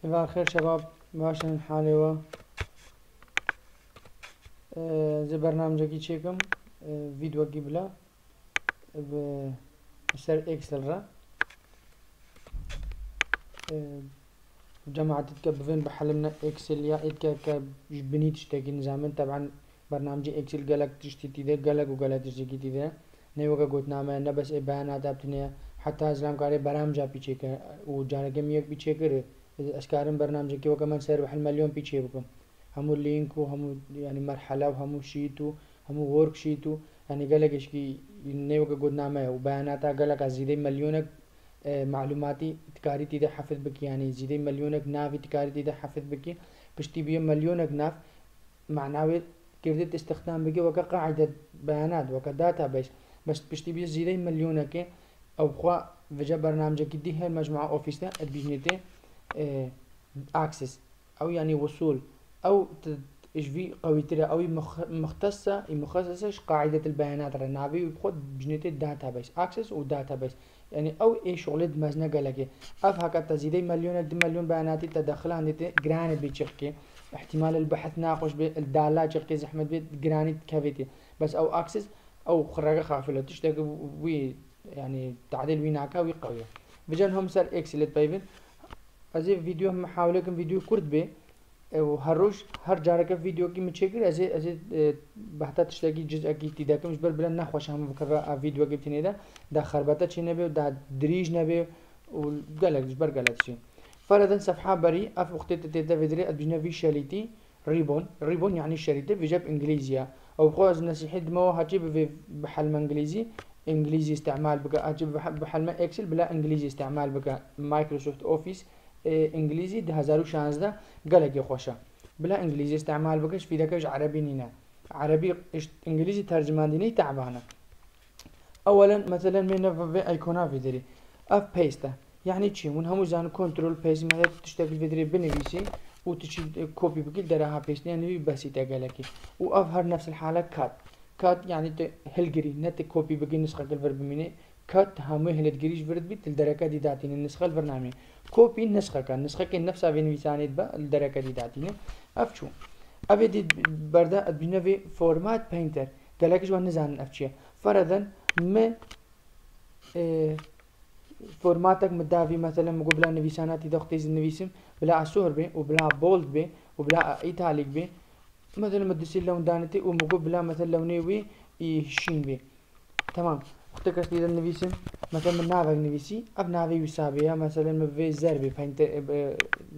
صباح الخير شباب، باشن الحالي و زي برنامجي تشيكم فيديو قبله بسر اكسل را جماعة تتكبفين بحلمنا اكسل يا اتكا بني تشتكي نظاما. طبعا برنامجي اكسل قالك تشتي تيدا قالك وقالك تشتكي تيدا نيوكا قلت نعمل نبس بيانات ابتنيا حتى ازلام كاري برامجا بيچيكا وجانكا ميك بيچيكر اشكارن برنامجي كي وكمان سير بحل مليون بيچي بكم همو لينك وهمو يعني مرحلة وهمو شيتو همو ورك شيتو يعني قالك اشكي نيوكا قلت نعمل وبياناتا قالك ازيدي مليونك معلوماتي تكاري تيدا حفظ بك يعني زيدي مليونك نافي تكاري تيدا حفظ بك بشتي بيه مليونك ناف معناوي كردت استخدام بك وكا قاعدة بيانات وكا داتا بيس بس بشتي بيه زيدي مليونك او خوا فجا برنامجك دي هاي مجموعة اوفيس ده ادبيجنيتي اكسس او يعني وصول او ايش في قوي ترى او مخصصة قاعدة البيانات النابي وبخد بجنيتي داتا بيس اكسس وداتا بيس يعني او اي شغل مزنا قالك اف هكا تزيدي مليون دي مليون بياناتي تدخل عندي جراني بيشكي احتمال البحث ناقش بالدالات شركة زحمة بيت جراني كافيتي بس او اكسس او خراجة خافلة تشتغل وي يعني تعديل ويناكا وقوية بجان هم سر اكسلت بايفن ازي فيديو هم حاولكم فيديو كرد بي وهروش هر جارك فيديو كي متشكل ازي بحثت تشتغل جزء اكيد تداكم مش بل نخوش هم بكرة فيديو جبتني ده خربطة شي نبي وده دريج نبي وقالك جبر قالك شي فرضا صفحة بري اف وقت تتدا فيدري ادبجنا في شريطي ريبون يعني شريطة في جاب انجليزيا او بخوز نصيحة دمو هجيب في بحل انجليزي استعمال بقى اجيب بحل ما اكسل بلا انجليزي استعمال بقى مايكروسوفت اوفيس انجليزي ده 2016 قالك يا خوشا بلا انجليزي استعمال بقى في دكش عربي نينا عربي انجليزي ترجمان ديني تعبانه. اولا مثلا من في ايقونه فيدري اف بيستا يعني شي من هم زان كنترول بيس مثلا تشتغل فيدري بنفسي وتشي كوبي بقى درها بيست يعني بسيطه قالك واظهر نفس الحاله كات يعني هلجري نت كوبي بقى نسخه الفيرب مني كات هم هلجريش فيرب بيت الدرجه دي داتين النسخه البرنامج كوبي النسخه كان نفسها في نفسانيت بقى الدرجه دي داتين افشو ابدي بردا بنفي فورمات بينتر قالك جو نزان افشي فرضا ما فورماتك مدافي مثلا مقبل نفيسانات ضغطي النفيسم بلا عصور بي وبلا بولد بي وبلا ايتاليك بي مثلا مدسي لون دانتي ومقبل مثلا لونيوي يشين بي تمام اختك اذا النفيسم مثلا من نافع نفيسي اب نافع يسابيها مثلا مفي زربي بينت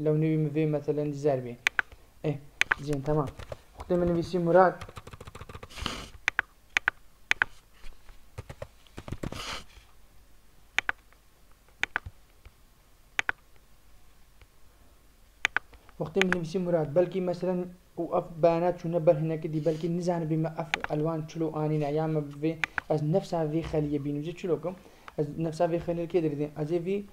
لونيوي مفي مثلا زربي ايه زين تمام اختي من نفيسي مراد وقتی من نفسي مراد بلكي مثلا وأف بيانات شو نبر هناك دي بلكي نزعن بما أف ألوان شلو آنين أيام في از نفسها في خلية بينو جت شلوكم از نفسها في خلية كده دي أزي في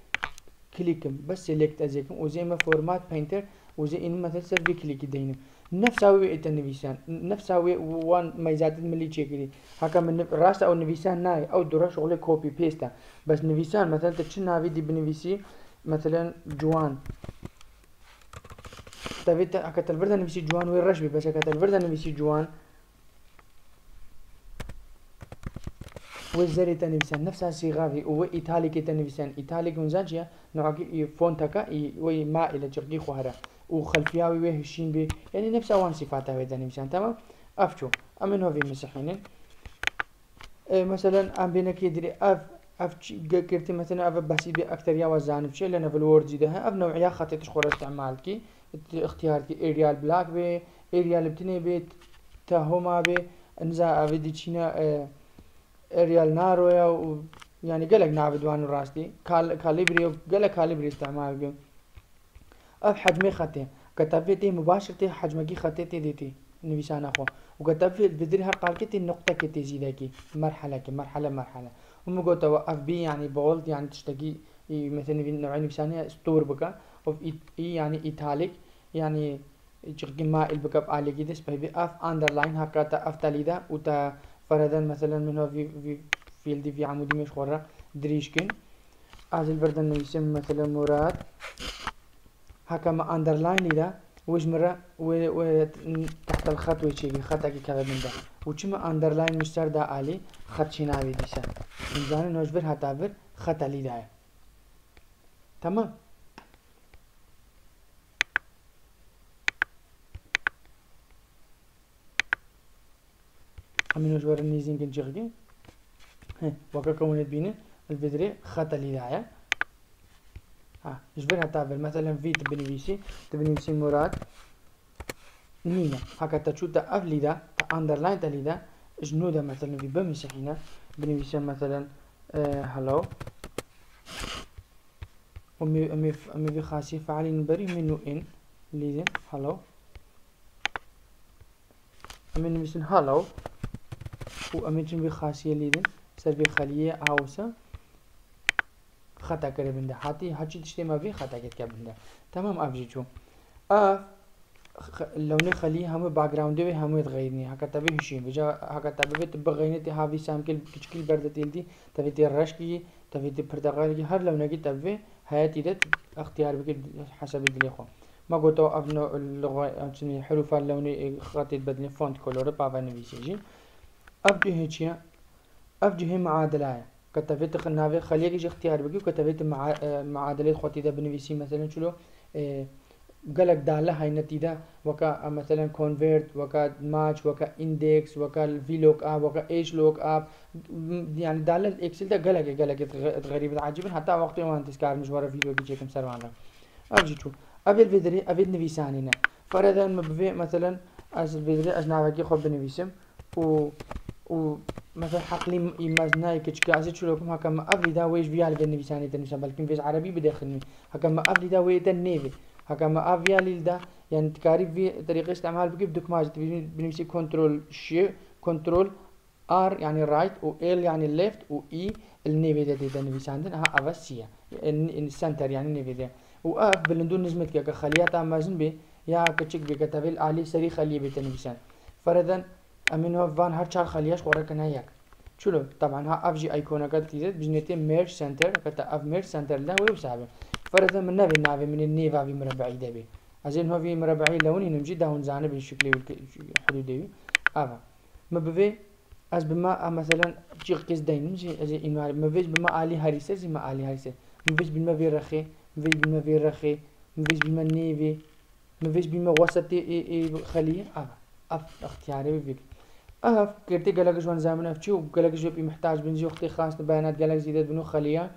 كليكم بس سيلكت أزيكم وزي ما فورمات بينتر وزي إنه مثلا سر في كليك دينه نفسها وي النفيسان نفسها وي وان ميزات الملي تشيكري هكا من راس أو نفيسان ناي أو درا شغل كوبي بيستا بس نفيسان مثلا تشنا في دي بنفيسي مثلا جوان تبي كتل بردا نفسي جوان وين رشبي بس كتل بردا نفسي جوان والزري تنفسان نفسها صيغة و إيطالي كي تنفسان إيطالي كونزانجيا نوعي فونتكا وي ما إلى جرقي خوهرة وخلفياوي ويه هشين بي يعني نفس أوان صفاتها وي تنفسان تمام أفشو أمن هو في مسحينين مثلا أم بينك يدري أف كرتي مثلا أف بحسي بي أكتر يا وزانب شيء لأن في الورد جدها أف نوعية خطة تشخور استعمالكي اختيارتي اريال بلاك بي اريال بتني بي تاهوما بي انزا افيدي تشينا اريال نارويا يعني قالك نعبدوان راستي كاليبري قالك كاليبري استعمال بي اف حجمي خطي كتبتي مباشرتي حجمكي خطيتي ديتي نفيسان اخو وكتبت بدرها قالكتي النقطه كتي زيدكي مرحله ومقوتوا اف بي يعني بولد يعني تشتكي مثلا نوعين نفسانيه ستور بكا اوف اي يعني ايتاليك يعني جرقي ما البكاب على كده بي اف اندرلاين هكذا اف تاليدا وتا فرضا مثلا منه في فيلد في عمودي مش خورة دريشكن ازل بردن نسم مثلا مراد هكما اندرلاين لذا وش مرة و تحت الخط وشيء خط أكيد كذا من ده وشما اندرلاين مشتر دا علي خط شناوي ديسا إنسان نوجبر هتعبر خط علي ده تمام. همين نوجبر النيزين كنجيغي وكا كونت بينا الفيدري خط علي ده جبر هتعبر مثلا في تبنيسي مراد نينا هكا تشوف تا أفلي ده تا أندرلاين تلي ده جنوده مثلا في بمسحينا بنويسه مثلا هلو أمي في خاصية فعالين بري منو إن ليزن هلو أمي نويسن هلو وأمي جن في خاصية ليزن سر في خلية عاوسة خطأ كده بنده هاتي تشتي ما في خطأ كده بنده تمام أبجيجو اللون خليه هم باك جراوند به هم يتغيرني هكا تبي هشيم بجا هكا تبي تبغيني تهافي سامكل كشكل برد تيلدي تبي ترش كي تبي تبرتقال كي هر لون كي تبي حياتي ده اختيار بك حسب الدليخو ما قلتو ابنو اللغة يعني حروف اللون خاطي بدلني فونت كولور بابا نبيسيجي ابجي هيجيا ابجي هي معادلة كتبت خنافي خليه يجي اختيار بك وكتبت معادلة خاطي ده بنفيسي مثلا شلو قالك دالة هاي نتيجة وكا مثلا convert وكا match وكا index وكا vlookup وكا hlookup يعني دالة الاكسل ده قالك غريب عجيب حتى وقت ما انت سكار مشوار فيديو بيجيكم سروانا ابجي تو ابي الفيدري ابي نفيسانينا فرضا مبفي مثلا از الفيدري از نافكي خو بنفيسم و مثلا حقلي يمازناي كتشكازي شلوكم هكا ابلي دا ويش فيال بنفيساني تنسى بلكن فيش عربي بداخلني هكا ابلي دا وي تنيفي هكا ما افيا ليلدا يعني تكاري في طريقة استعمال بكيف دوكماج بنمشي كنترول شي كنترول ار يعني رايت و ال يعني ليفت و اي النيفيدا دي نبي عندنا ها افاسيا السنتر يعني نيفيدا و اف بلندون نزمت كا خليات امازن بي يا كتشك بكتابل علي سري خليه بتنبيسان فرضا امينو فان هر چار خلياش وركنا ياك شلو طبعا ها اف جي ايقونه قد تيزت بجنتي ميرج سنتر كتا اف ميرج سنتر لا ويب سابه فرضا من نافي من النيفا في مربعي دبي عشان هو في مربعي لوني نمجي داون زانه بالشكل الحدودي افا ما بفي از بما مثلا بجي قيس داين نمجي از انوار ما فيش بما الي هاريسه زي ما الي هاريسه ما فيش بما في رخي ما فيش بما في رخي ما فيش بما نيفي ما فيش بما وسط خليه افا اختياري فيك اف كرتي قالك جوان زامن افتشو قالك جو محتاج بنجي وقتي خاص بيانات قالك زيدت بنو خليه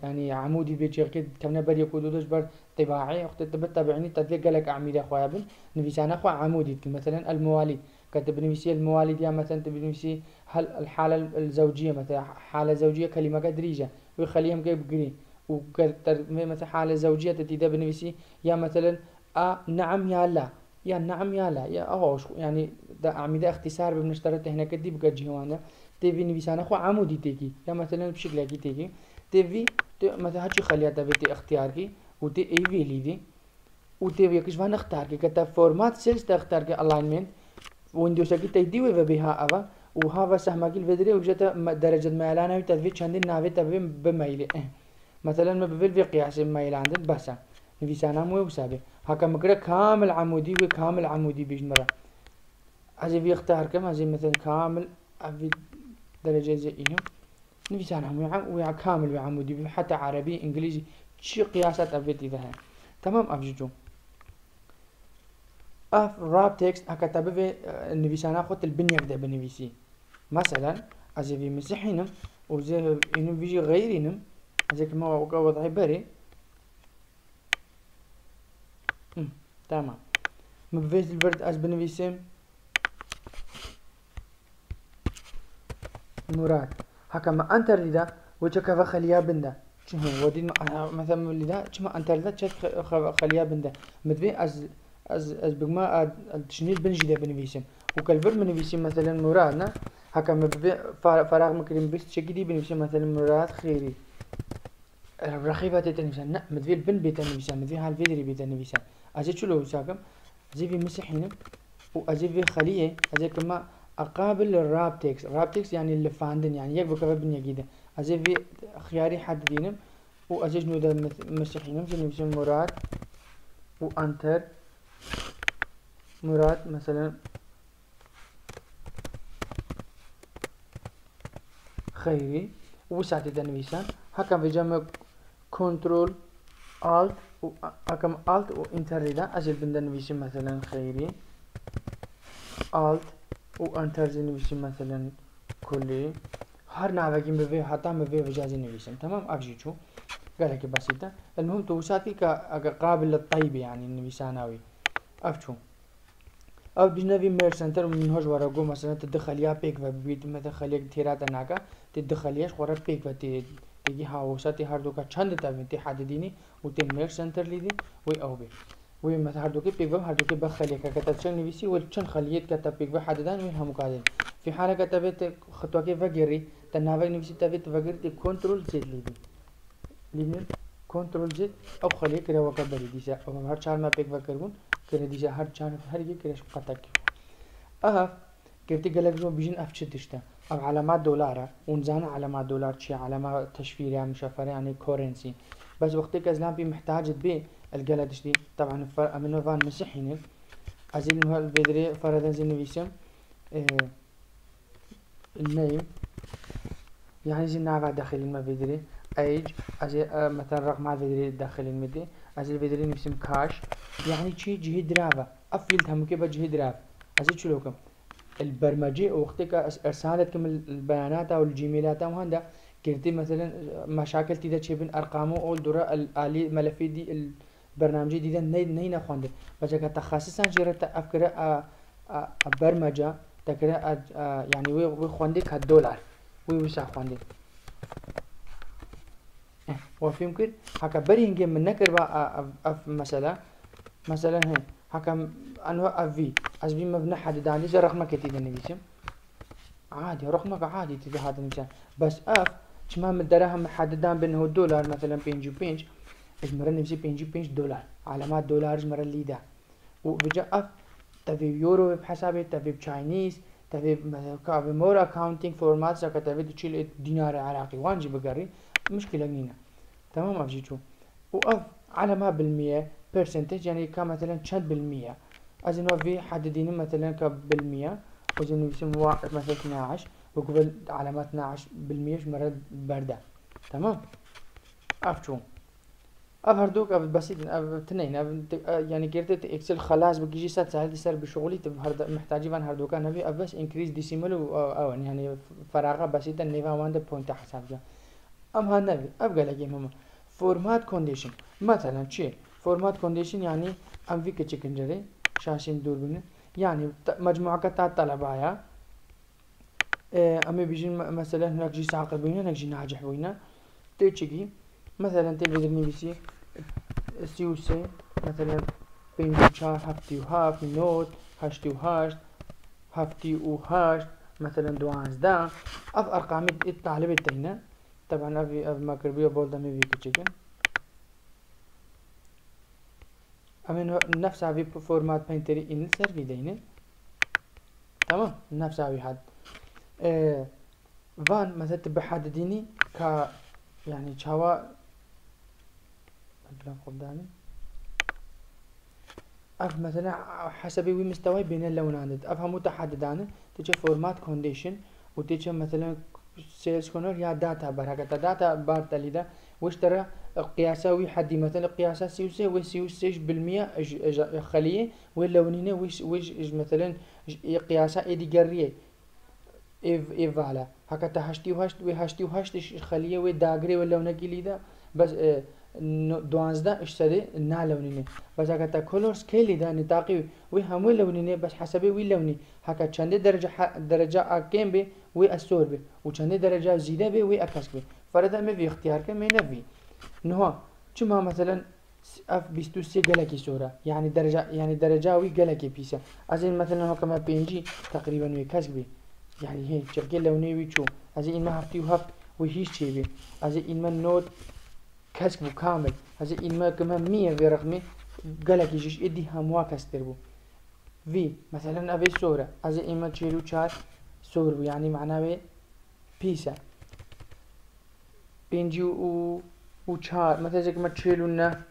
يعني عمودي بيجي كده كمنا بري كودوش بر طباعي وقت تبعني تدلق لك أعمدة أخويا بن نفيسان أخو عمودي مثلا المواليد كتب نفسي المواليد يا مثلا تبي نفسي هل الحالة الزوجية مثلا حالة زوجية كلمة قدريجة ويخليهم كيف قري مثلا حالة زوجية تتيدا بنفسي يا مثلا نعم يا لا يا نعم يا لا يا يعني ده أعمدة اختصار بنشترط هنا كدي بقى جهوانا تبي نفيسان أخو عمودي تيجي يا مثلا بشكل كي تيجي تبي مثلا هاتشي خليها تبي اختيار كي وتي اي في ليدي وتبي يكش فان اختار كي كتا فورمات سيلز تختار كي الاينمنت ويندوز كي تيدي بها افا وهذا سهم كي الفيدري وجت درجه ميلانه تبي چندين نافي تبي بميل مثلا ما بفيل في قياس الميل عندك بس في سنه مو بسابه هكا مقرا كامل عمودي وكامل عمودي بيجمره ازي في اختار كم ازي مثلا كامل افي درجه زي ايهم نفسنا ويا كامل وعمودي حتى عربي انجليزي شي قياسات ابيتي ذا تمام افجو اف راب تكست هكتب في نفسنا خط البنيه كده بنفسي مثلا ازي في مسحينم وزي انه بيجي غيرينم ازي كما وضعي بري تمام مبفيز البرد از بنفسي مراد هكما انتر لذا وجهك خليا بنده شنو ودين مثلا لذا كما انتر لذا خليا بنده مدبي از بما التشنيل بنجي ده بنفيسم وكالفر بنفيسم مثلا مرادنا هكما فراغ مكرم بس شكدي بنفيسم مثلا مراد خيري رخيبة تنفيسم لا مدبي البن بيتنفيسم مدبي هالفيدري بيتنفيسم اجي شلو ساكم ازي في مسحين وازي في خليه ازي كما أقابل الراب تكس يعني اللي فاندن يعني يك بكبر بني جديدة أزي في خياري حد دينم وأزي جنود مسيحيين مثل مراد وانتر مراد مثلا خيري وساعتي تنويسان هكا في جمع كنترول الت وهكا الت وانتر لذا اجل بندنويسي مثلا خيري الت وانتر زنويسي مثلا كلي هر نعبقين بفيه حتى بفيه بجازي نويسن تمام افجي شو قال لك بسيطة المهم توساتي كقابل للطيب يعني النويساناوي افشو او بجنبي مير سنتر من هوش ورقو مثلا تدخل يا بيك وبيت مثلا يك تيرات ناكا تدخل ياش ورا بيك وتي تيجي هاوساتي هاردوكا چند تا بنتي حدديني وتي مير سنتر ليدي وي او بي وي مثلا هاردوكي بيك هاردوكي بخليك كتبشن نفسي والچن خليت كتب بيك حددان وين هم قاعدين في حاله كتبت خطوه فقري تنافق نفسي تبت فقرتي كنترول زد ليدي لينير كنترول زد او خليك كده وكبري ديسا او هر چار ما بيك وكربون كده ديسا هر چار هر يك كده قطك اف كيفتي قالك جو بيجين اف تشتا او علامات دولار ونزانا علامات دولار شي علامات تشفير يعني مشفره يعني كورنسي بس وقتك ازلام بي محتاج بي الجلدش دي طبعا امنو فان مسحين ازيل مهل بدري فرضا زي نويسم النيم يعني زي نافع داخل المفيدري ايج ازي مثلا رقم الفيدري داخل المدي ازي الفيدري نفسم كاش يعني شي جهه درافه افيلد هم كيف جهه دراف ازي شلوكم البرمجي وقتك ارسالتكم البيانات او الجيميلات وهندا كرتي مثلا مشاكل تيدا تشبين ارقامه او دورا الالي ملفي دي البرنامجي دي ني نخوند بس كتخصصا جرت افكر برمجه تكره يعني وي خوندك الدولار وي وسا خوندك وفي يمكن هكا برينج من نكر بقى اف مثلا هي هكا انه افي ازبي مبنى حدد عندي زي رقمك تيجي نبيسم عادي رقمك عادي تيجي هذا المثال بس اف تمام الدراهم محددان بانه الدولار مثلا بينج وبينج اجمرا نفسي بينج دولار علامات دولار اجمرا اللي ده وبجا اف تبي يورو بحسابي تبي بتشاينيز تبي كابي مور اكاونتينج فورمات زكا تبي تشيل دينار عراقي وانجي بقري مشكلة نينا تمام افجيتو واف علامة بالمية percentage يعني كمثلا شد بالمية أزين في حددين مثلا كبالمية وزين يسموا مثلا 12 وقبل علامات 12 بالمية مرة باردة تمام أفتو أفردوك أف بسيط أف تنين يعني كرت إكسل خلاص بقيجي سات ساعات يصير بشغلي محتاجين فان هردوك أنا في بس increase decimal أو يعني فراغة بسيطة نيفا وانده بوينت حساب جا أم هالنبي أبقى لقي ماما فورمات كونديشن مثلا شيء فورمات كونديشن يعني ام في كتشكن جري شاشين دور بنا يعني مجموعة كتات طلبايا امي بيجين مثلا هناك جي ساقط بينا هناك جي ناجح بينا تيجي مثلا تلفزيون بي سي سي سي مثلا بين شهر هفتي وهاف نوت هشتي وهشت هفتي وهشت مثلا دوانزدا اف ارقام الطالب التينا طبعا افي اف ماكربيو بولدا مي في كتشكن امين نفس هذه فورمات بينتري ان سيرفي دينه تمام نفس هذه حد فان مثلا تبحدديني ك يعني شوا بلا قدامي اف مثلا حسب وي مستوى بين اللونان افهم متحددانه تجي فورمات كونديشن وتجي مثلا سيلز كونر يا داتا برهكتا داتا بار تليدا وش ترى قياساوي حدي مثلا قياسا سيوسي وسيوسيش بالمية خليه واللونينه وش مثلا قياسا ايدي قريه ايف على هكذا هشتي وهشت خليه وداغري واللونه كليدا بس دوانزدا اشتري نا لونينه بس هكذا كولور سكيل ده نطاقي وي هم لونينه بس حسبي وي لوني هكذا چند درجه اكيم بي وي اسور بي وچند درجه زياده بي وي اكس بي فردا ما في اختيار كم نبي نو چما مثلا اف 23 جلكي صوره يعني درجه وي جلكي بيسا ازين مثلا كما بينجي تقريبا وي كسبي يعني هي شكل لوني ويشو ازين ما هفتي وهفت وهيش شي بي ازين ما نوت كسبه كامل ازين ما كمان 100 برقمي جلكي جيش ادي هموا كستربو في مثلا ابي صوره ازين ما تشيلو شات صور يعني معناه بيسا بينجي و وشار مثلا زي ما تشيلو لنا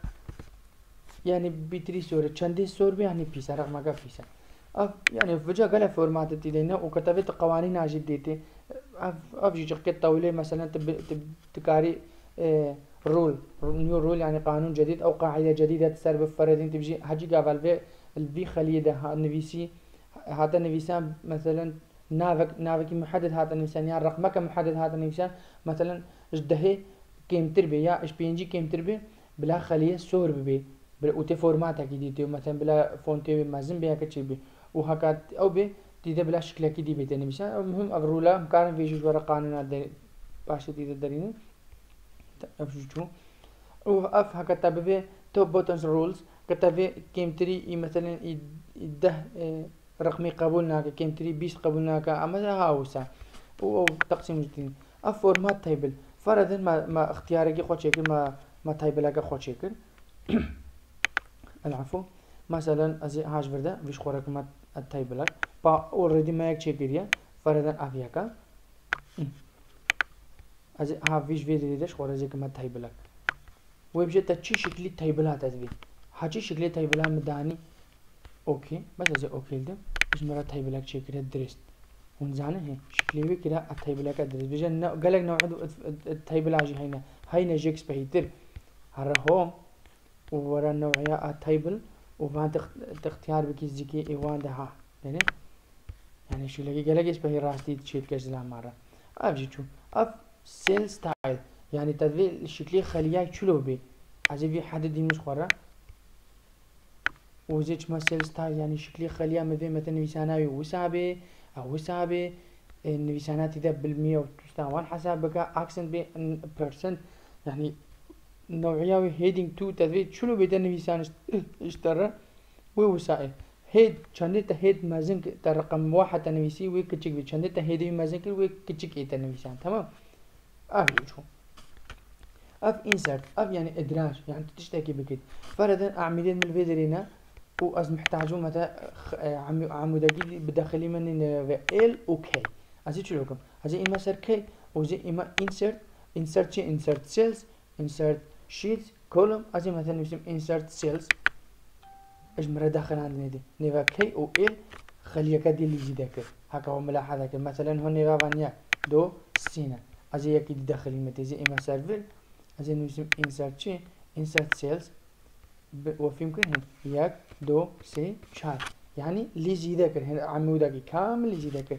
يعني بتري سور چندي سور بي يعني بيسا رقم کا بيسا اف يعني فجأة قال فورمات تدينا وكتبت قوانين عجيب ديتي اف جي جقت طويلة مثلا تكاري رول نيو رول يعني قانون جديد او قاعدة جديدة تسر بفردين تبجي حاجي قابل في البي خليه ده نفيسي هذا نفيسان مثلا نافك محدد هذا النفيسان يعني رقمك محدد هذا النفيسان مثلا اجدهي كيمتر بي يا اش بي ان جي كيمتر بي بلا خليه سور بي وتي فورمات اكيد مثلا بلا فونتي مازن بها كتشي بي وهكذا او بي تيدا بلا شكل كي دي بيتني مشان المهم ابرولا مكان في جوج ورا قانون باش تيدا دريني افجو واف هكذا تبي توب بوتنز رولز كتبي كيمتري مثلا يده رقمي قبولنا كيمتري 20 قبولنا اما هاوسا وتقسيم جديد اف فورمات تيبل فرضا ما اختيارك خو شكل ما تيبلك خو شكل العفو مثلا ازي هاش برده فيش خورك ما التيبلك با اوريدي ما يك شكريا فرضا افياكا ازي ها فيش فيديو ديش خور ازي كما تيبلك ويبجي تشي شكلي تيبلات ازبي حاجي شكلي تيبلات مداني اوكي بس ازي اوكي ده مش مرة تيبلك شكريا درست ونزانه هي شكلي وي كده التيبلك درست بيجي قالك نوع التيبلاجي هينا جيكس بهيتر هره هوم وورا النوعية التيبل وفان تختيار بكيس زيكي ايوان ده ها يعني شو لقي قالك ايش بهي راح تشيل كجلا مرة افجي شو اف سيل ستايل يعني تدوي الشكلي خلياي شلو بي عزي في حد دي مش خورا وزيش ما سيل ستايل يعني شكلي خليا مثلا نفساناوي وسابي او وسابي النفسانات اذا بالمية وتستوان حسابك اكسنت بي برسنت يعني نوعية هيدينج تو تدوي شلو بيدا نفسان اشترى ووسائل هيد شندتا هيد مازن رقم واحد تنويسي وي كتشك بي شندتا هيد مازن كل وي كتشك اي تنويسان تمام شو اف انسرت اف يعني ادراج يعني تشتكي بكده فرضا اعملين من الفيدرينا واز محتاجون متى عمودي بداخلي من ال اوكي ازي شو لكم ازي اما سر كي وزي اما انسرت شي انسرت سيلز انسرت شيتس كولوم ازي مثلا نسمي انسرت سيلز اجمرة داخل عندنا دي نيفا كي او ال خليه كدي اللي يجي ذاكر هكا هو ملاحظة مثلا هون نيفا فانيا دو سينا ازي يكي داخلي متى اما سيرفر ازي نسمي انسرت شي انسرت سيلز وفي يمكن هنا يك دو سي شار يعني اللي يجي ذاكر هنا عمودك كامل اللي يجي ذاكر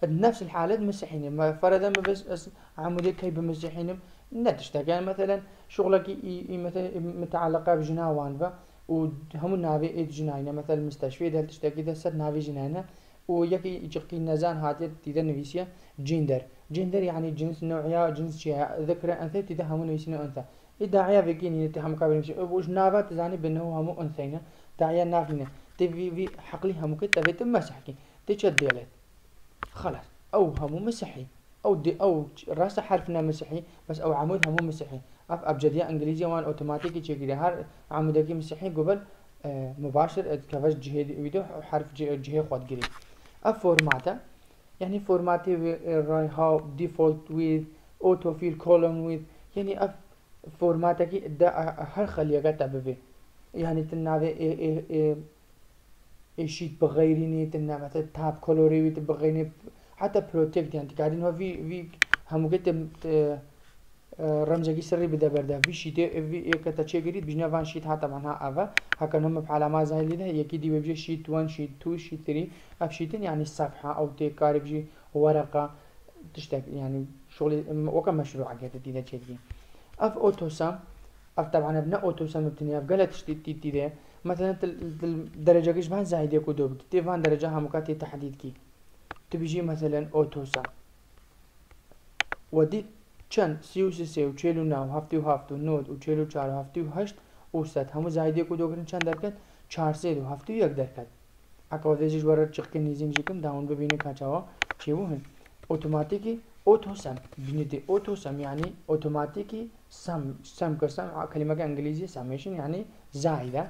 نفس الحالة مسحين ما فرضا ما بس عمودك كي بمسحين نتشتغل يعني مثلا شغلك مثلا متعلقة بجناح وانفا وهم النافي إيد جناينا مثلا مستشفى ده تشتكي ده ست نافي جناينا ويكي يجقي النزان هاتي تيدا نفيسيا جندر يعني جنس نوعية جنس شيء ذكر أنثى تيدا هم نفيسنا أنثى الداعية فيكيني تهم قابل مش وش نافا تزاني بأنه هم أنثينا داعية نافينا تبي في حقلي هم كده تبي تمسحكي تشديلت خلاص أو هم مسحي أو دي أو راس حرفنا مسحي بس أو عمود هم مسحي أبجدية إنجليزية وان أوتوماتيكي تشيكي هر عمودكي مسحي قبل مباشر كفاش جهة فيديو حرف جهة خود جري فورماتا يعني فورماتي راي هاو ديفولت ويز أوتو فيل كولوم ويز يعني فورماتا كي دا هر خليقة تبفي يعني تنافي شيت بغيريني تنا مثلا تاب كولوري ويت بغيريني حتى بروتكت يعني قاعدين هو في هم قلت رمزي سري بدا بردا في شيت في كتشي جريد بجنا فان شيت حتى معناها افا هكذا هم بعلامات زي اللي ده يكيد بيجي شيت 1 شيت 2 شيت 3 اف شيتين يعني الصفحه او تكار بيجي ورقه تشتغل يعني شغل وكم مشروع قاعد تدي تشتغل اف اوتو سام اف طبعا ابنا اوتو سام بتني اف قالت تشتي ده مثلا الدرجه كيش بان زايده كدوب تيفان درجه هم كاتي تحديد كي تبيجي مثلا اوتو سام ودي چند 33 و 49 77 9 و 44 و 78 و 100 همو زایده کو دوگرن چند درکت 471 درکت اکاودیجی ورا چقکن نیزینگ جکم داون ببینه کاچاوا چی و هن اوتوماتیکی اوتو سم بنيتي اوتو سم يعني اوتوماتيكي سم كسم كلمه انجليزيه سميشن يعني زايده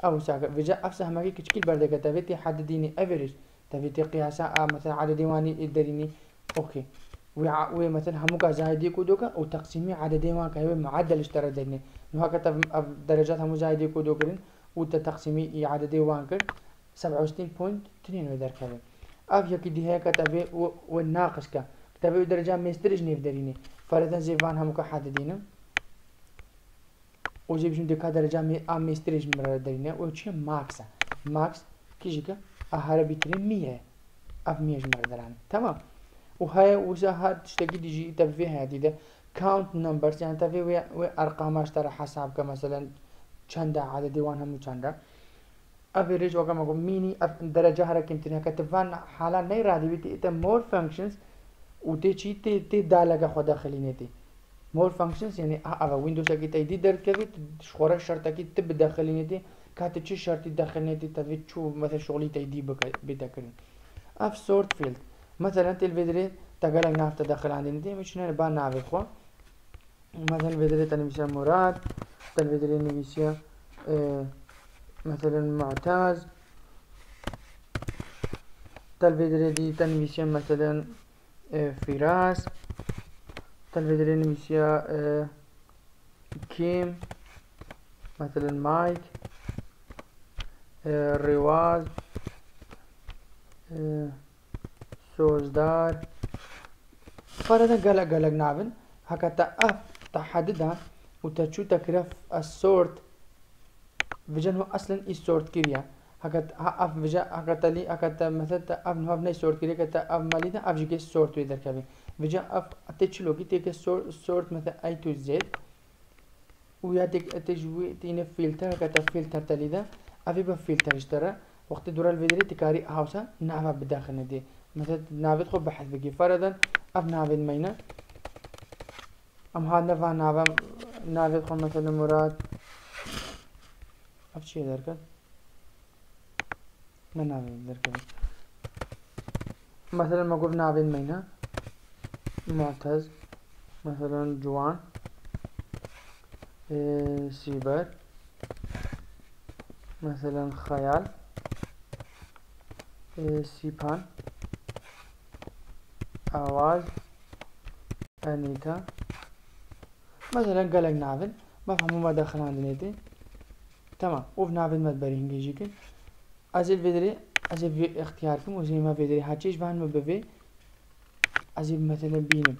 او ساق فيجا افسه ما كيشكل برده كتبتي حدديني افريج تبيتي قياسا مثلا عدد ديواني يدريني اوكي ومثلا هموكا زايدي كودوكا وتقسيمي عددين ما كاي معدل اشترى دني وهكذا درجات هم زايدة كودو كرين وتقسيمي إعادة وانكر 67.2 ودر كذا أف يكي دي هيك كتابي والناقص كتابي درجة مسترج نيفدريني فرضا زيفان هم كحددينه وجيب جون دكا درجة مسترج مردرينه وشي ماكس كيجيكا أهارا بيترين 100 أف 100 مردران تمام وهاي وزها تشتكي ديجي تبفي هادي ده count numbers يعني تبفي وأرقاماش ترى حساب كمثلا چنده عددی وان همو چنده average وقت ما ميني درجة هرا كمتنها كتفان حالا ني رادي بيتي إتا more functions وتي چي تي دالگا خود داخليني تي more functions يعني أفا ويندوز اكي تايدي درد كبيت شخورا شرط اكي تب داخليني تي كاتي چي شرطي داخليني تي تبي شو مثلا شغلي تايدي بتاكرين اف sort field مثلا تلفيدري تقالك نافتا داخل عندي تي مش نبان نعرف خو مثلا فيدري تنميسيا مراد تلفيدري نميسيا مثلا معتز تلفيدري دي تنميسيا مثلا فراس تلفيدري نميسيا كيم مثلا مايك رواز سوزدار فردا قلق نابن هكذا تحددها وتشو تكرف السورت فيجن هو اصلا السورت كيريا هكذا اف فيجا هكذا مثلا اف نو سورت كيريا كتا اف ماليدا اف جي سورت ويدر كابي فيجا اف اتشلو كي تيك سورت مثلا اي تو زد ويا تيك تجوي تين فلتر هكذا فلتر تليدا افي بفلتر اشترى وقت دور الفيديو تكاري هاوسا نعفا بداخل ندي مثلا نافد خو بحث بقي فرضا اف نافد مينا ام هاد نفع نافد خو مثلا مراد اف شي دركت ما نافد دركت مثلا ما قلت نافد مينا معتز مثلا جوان سيبر مثلا خيال سيبان آواز أنيتا مثلا قالك نافن ما فهموا ما داخل عندنا دي تمام وف نافن ما تبري هنجي جيكن أزيل فيدري أزيل في اختياركم وزي ما فيدري هاتشيش بان مبفي أزيل مثلا بينم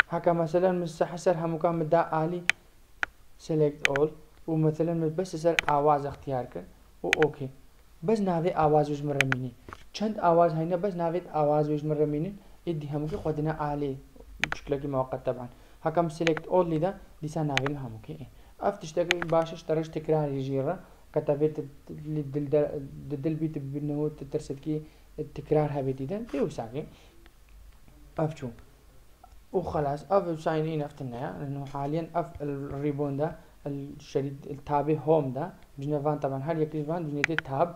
هكا مثلا مستحسر هموكا مدى آلي select all ومثلا بس سر آواز اختيار كر و اوكي بس ناوي آواز وش مرة ميني چند آواز هينا بس ناوي آواز وش مرة ميني ادي هموكي خودنا آلي شكلكي مؤقت طبعا هكا select all لذا ديسا ناوي هموكي افتشتكي باشش ترش تكرار يجيرا كتابت دل بيت بنهو ترسدكي التكرار هبتي ده بيوساكي افتشو وخلاص اف ساين ان افتنا لانه حاليا اف الريبون ده الشريط التابع هوم ده بجنفان طبعا هر يكي فان بجنتي تاب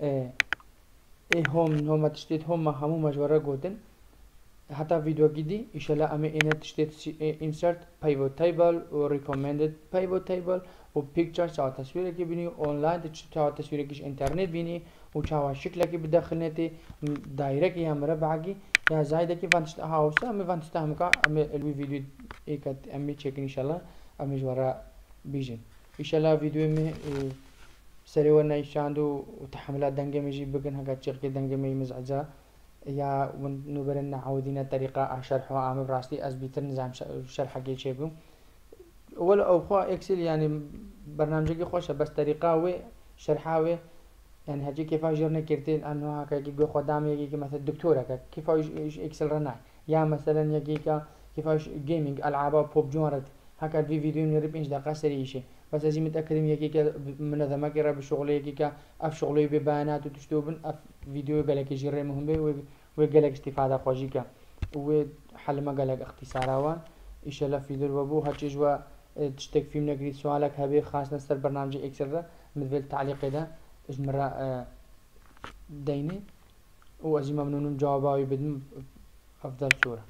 ايه هوم تشتيت هوم همو مجبره قوتن حتى فيديو جدي ان شاء الله امي انا تشتيت insert pivot table و recommended pivot table و picture چاو تصوير كي بيني اونلاين چاو تصوير كيش انترنت بيني و چاو شكل كي بداخلنتي دايركت يا مربعكي يا زايده كي فانتشت هاوسا امي فانتشت همكا امي الوي فيديو ايكت امي تشيك ان شاء الله امي جوارا بيجن ان شاء الله فيديو مي سريونا يشاندو وتحملات دنجه ميجي بكن هكا تشيك دنجه مي مزعجه يا ونبرنا عودينا طريقه شرحها عام براستي ازبيتر نظام شرح حقي شيبو ولا او خو اكسل يعني برنامجي خوشه بس طريقه و شرحاوي يعني هجي كيف جرنا كرتين انه هكا يجي خدام يجي مثلا دكتوره كيف اكسل رناي يا مثلا يجي كيفاش جيمنج العاب بوب جونرت هكا في فيديو من 40 دقيقه سريع شيء بس لازم متاكد يجي منظمه كيرا بشغل يجي اف شغله ببيانات وتشتوبن اف فيديو قالك يجري مهم بي وقالك استفاده خوجيكا وحل ما قالك اختصارا ان شاء الله في دور وبو هتجوا تشتك في منقري سؤالك هبي خاص نستر برنامج اكسل مثل التعليق ده مرة ديني وأزي ممنون جواباوي بدم أفضل صورة.